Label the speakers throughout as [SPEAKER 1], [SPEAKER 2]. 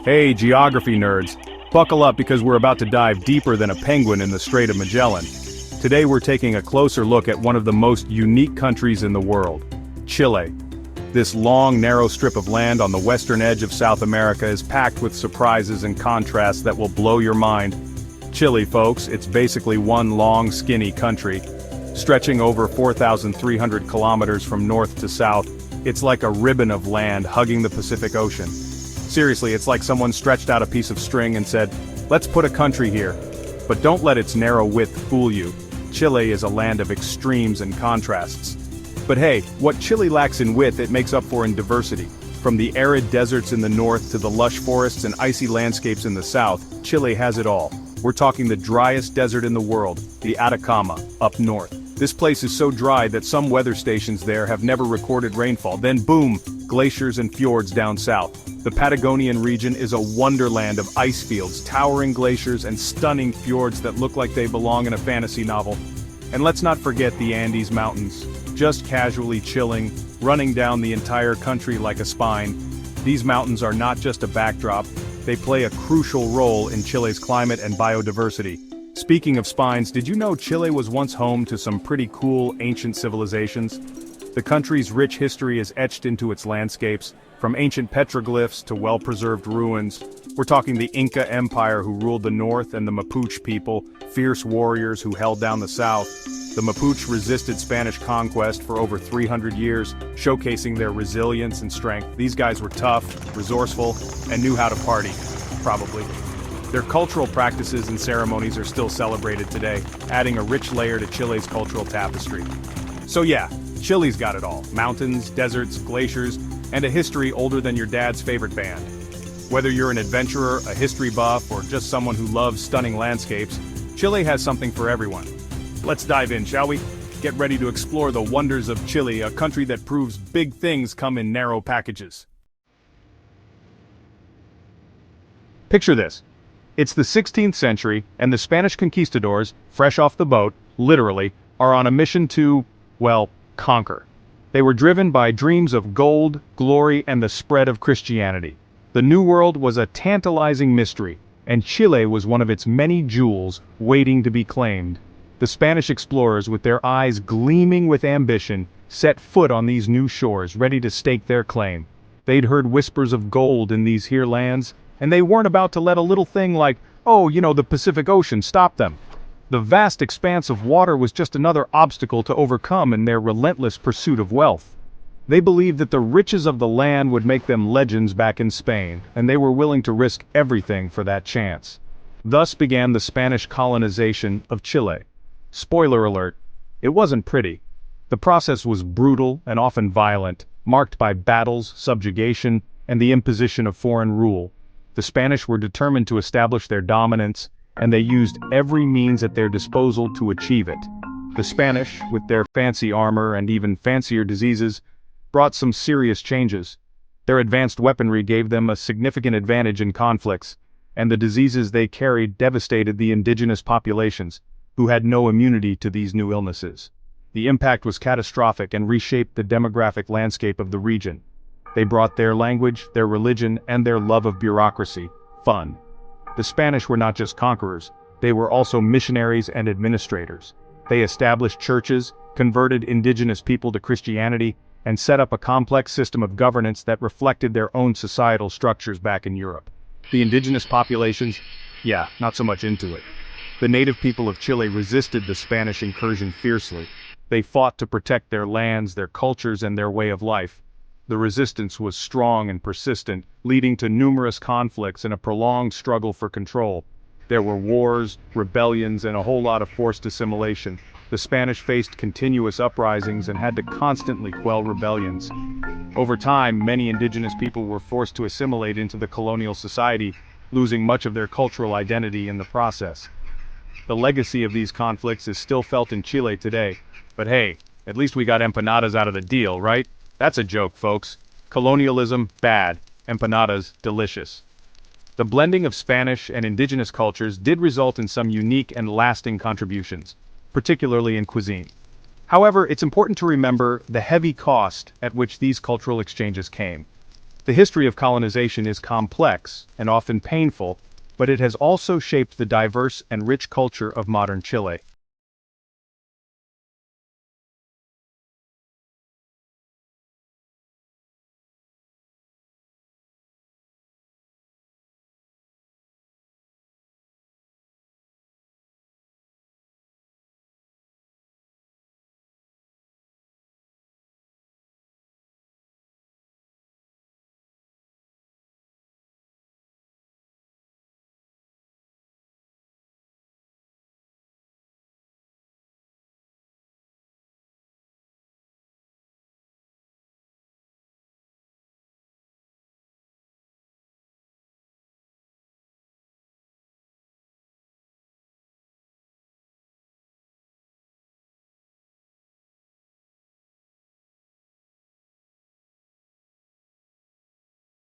[SPEAKER 1] Hey, geography nerds. Buckle up because we're about to dive deeper than a penguin in the Strait of Magellan. Today we're taking a closer look at one of the most unique countries in the world, Chile. This long, narrow strip of land on the western edge of South America is packed with surprises and contrasts that will blow your mind. Chile, folks, it's basically one long, skinny country. Stretching over 4,300 kilometers from north to south, it's like a ribbon of land hugging the Pacific Ocean. Seriously, it's like someone stretched out a piece of string and said, let's put a country here. But don't let its narrow width fool you. Chile is a land of extremes and contrasts. But hey, what Chile lacks in width it makes up for in diversity. From the arid deserts in the north to the lush forests and icy landscapes in the south, Chile has it all. We're talking the driest desert in the world, the Atacama, up north. This place is so dry that some weather stations there have never recorded rainfall. Then boom, glaciers and fjords down south. The Patagonian region is a wonderland of ice fields, towering glaciers, and stunning fjords that look like they belong in a fantasy novel. And let's not forget the Andes Mountains, just casually chilling, running down the entire country like a spine. These mountains are not just a backdrop, they play a crucial role in Chile's climate and biodiversity. Speaking of spines, did you know Chile was once home to some pretty cool ancient civilizations? The country's rich history is etched into its landscapes, from ancient petroglyphs to well-preserved ruins. We're talking the Inca Empire who ruled the north and the Mapuche people, fierce warriors who held down the south. The Mapuche resisted Spanish conquest for over 300 years, showcasing their resilience and strength. These guys were tough, resourceful, and knew how to party, probably. Their cultural practices and ceremonies are still celebrated today, adding a rich layer to Chile's cultural tapestry. So yeah, Chile's got it all. Mountains, deserts, glaciers, and a history older than your dad's favorite band. Whether you're an adventurer, a history buff, or just someone who loves stunning landscapes, Chile has something for everyone. Let's dive in, shall we? Get ready to explore the wonders of Chile, a country that proves big things come in narrow packages. Picture this. It's the 16th century, and the Spanish conquistadors, fresh off the boat, literally, are on a mission to, well, conquer. They were driven by dreams of gold, glory, and the spread of Christianity. The New World was a tantalizing mystery, and Chile was one of its many jewels waiting to be claimed. The Spanish explorers, with their eyes gleaming with ambition, set foot on these new shores, ready to stake their claim. They'd heard whispers of gold in these here lands, and they weren't about to let a little thing like, the Pacific Ocean stop them. The vast expanse of water was just another obstacle to overcome in their relentless pursuit of wealth. They believed that the riches of the land would make them legends back in Spain, and they were willing to risk everything for that chance. Thus began the Spanish colonization of Chile. Spoiler alert, it wasn't pretty. The process was brutal and often violent, marked by battles, subjugation, and the imposition of foreign rule. The Spanish were determined to establish their dominance, and they used every means at their disposal to achieve it. The Spanish, with their fancy armor and even fancier diseases, brought some serious changes. Their advanced weaponry gave them a significant advantage in conflicts, and the diseases they carried devastated the indigenous populations, who had no immunity to these new illnesses. The impact was catastrophic and reshaped the demographic landscape of the region. They brought their language, their religion, and their love of bureaucracy, fun. The Spanish were not just conquerors, they were also missionaries and administrators. They established churches, converted indigenous people to Christianity, and set up a complex system of governance that reflected their own societal structures back in Europe. The indigenous populations, not so much into it. The native people of Chile resisted the Spanish incursion fiercely. They fought to protect their lands, their cultures, and their way of life. The resistance was strong and persistent, leading to numerous conflicts and a prolonged struggle for control. There were wars, rebellions, and a whole lot of forced assimilation. The Spanish faced continuous uprisings and had to constantly quell rebellions. Over time, many indigenous people were forced to assimilate into the colonial society, losing much of their cultural identity in the process. The legacy of these conflicts is still felt in Chile today. But hey, at least we got empanadas out of the deal, right? That's a joke, folks. Colonialism, bad. Empanadas, delicious. The blending of Spanish and indigenous cultures did result in some unique and lasting contributions, particularly in cuisine. However, it's important to remember the heavy cost at which these cultural exchanges came. The history of colonization is complex and often painful, but it has also shaped the diverse and rich culture of modern Chile.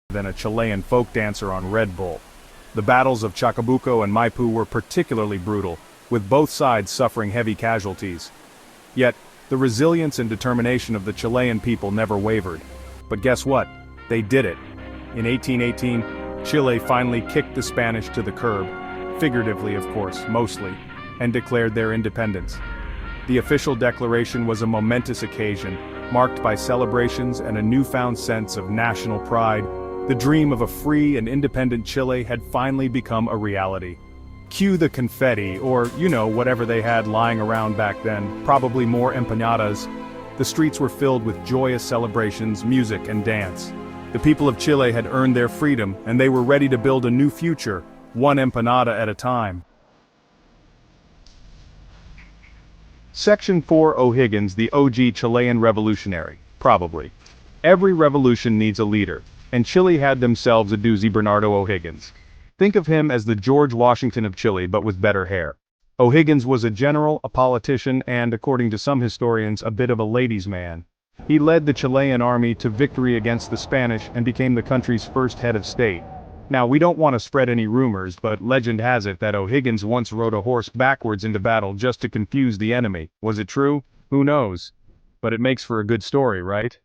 [SPEAKER 1] Than a Chilean folk dancer on Red Bull. The battles of Chacabuco and Maipú were particularly brutal, with both sides suffering heavy casualties. Yet, the resilience and determination of the Chilean people never wavered. But guess what? They did it. In 1818, Chile finally kicked the Spanish to the curb, figuratively of course, mostly, and declared their independence. The official declaration was a momentous occasion, marked by celebrations and a newfound sense of national pride. The dream of a free and independent Chile had finally become a reality. Cue the confetti, or, whatever they had lying around back then, probably more empanadas. The streets were filled with joyous celebrations, music, and dance. The people of Chile had earned their freedom, and they were ready to build a new future, one empanada at a time. Section 4. O'Higgins, the OG Chilean revolutionary. Probably. Every revolution needs a leader, and Chile had themselves a doozy, Bernardo O'Higgins. Think of him as the George Washington of Chile, but with better hair. O'Higgins was a general, a politician, and, according to some historians, a bit of a ladies' man. He led the Chilean army to victory against the Spanish and became the country's first head of state. Now, we don't want to spread any rumors, but legend has it that O'Higgins once rode a horse backwards into battle just to confuse the enemy. Was it true? Who knows? But it makes for a good story, right?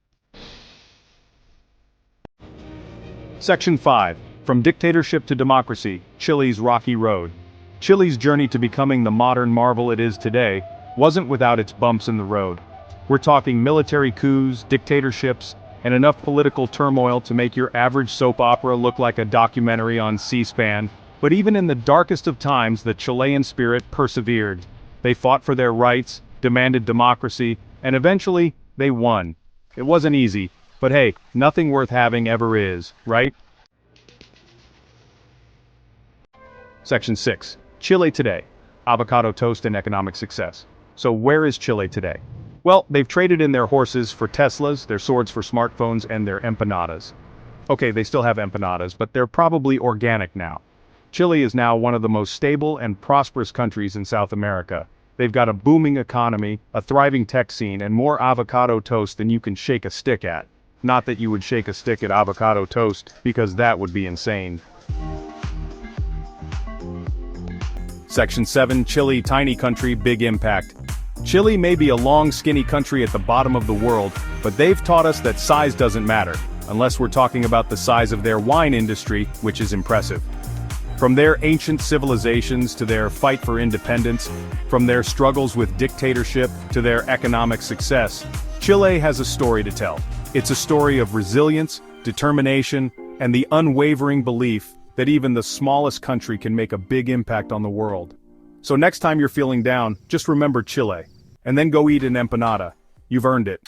[SPEAKER 1] Section 5. From Dictatorship to Democracy, Chile's Rocky Road. Chile's journey to becoming the modern marvel it is today wasn't without its bumps in the road. We're talking military coups, dictatorships, and enough political turmoil to make your average soap opera look like a documentary on C-SPAN. But even in the darkest of times, the Chilean spirit persevered. They fought for their rights, demanded democracy, and eventually, they won. It wasn't easy, but hey, nothing worth having ever is, right? Section 6. Chile today. Avocado toast and economic success. So where is Chile today? Well, they've traded in their horses for Teslas, their swords for smartphones, and their empanadas. Okay, they still have empanadas, but they're probably organic now. Chile is now one of the most stable and prosperous countries in South America. They've got a booming economy, a thriving tech scene, and more avocado toast than you can shake a stick at. Not that you would shake a stick at avocado toast, because that would be insane. Section 7. Chile, tiny country, big impact. Chile may be a long, skinny country at the bottom of the world, but they've taught us that size doesn't matter, unless we're talking about the size of their wine industry, which is impressive. From their ancient civilizations to their fight for independence, from their struggles with dictatorship to their economic success, Chile has a story to tell. It's a story of resilience, determination, and the unwavering belief that even the smallest country can make a big impact on the world. So next time you're feeling down, just remember Chile, and then go eat an empanada. You've earned it.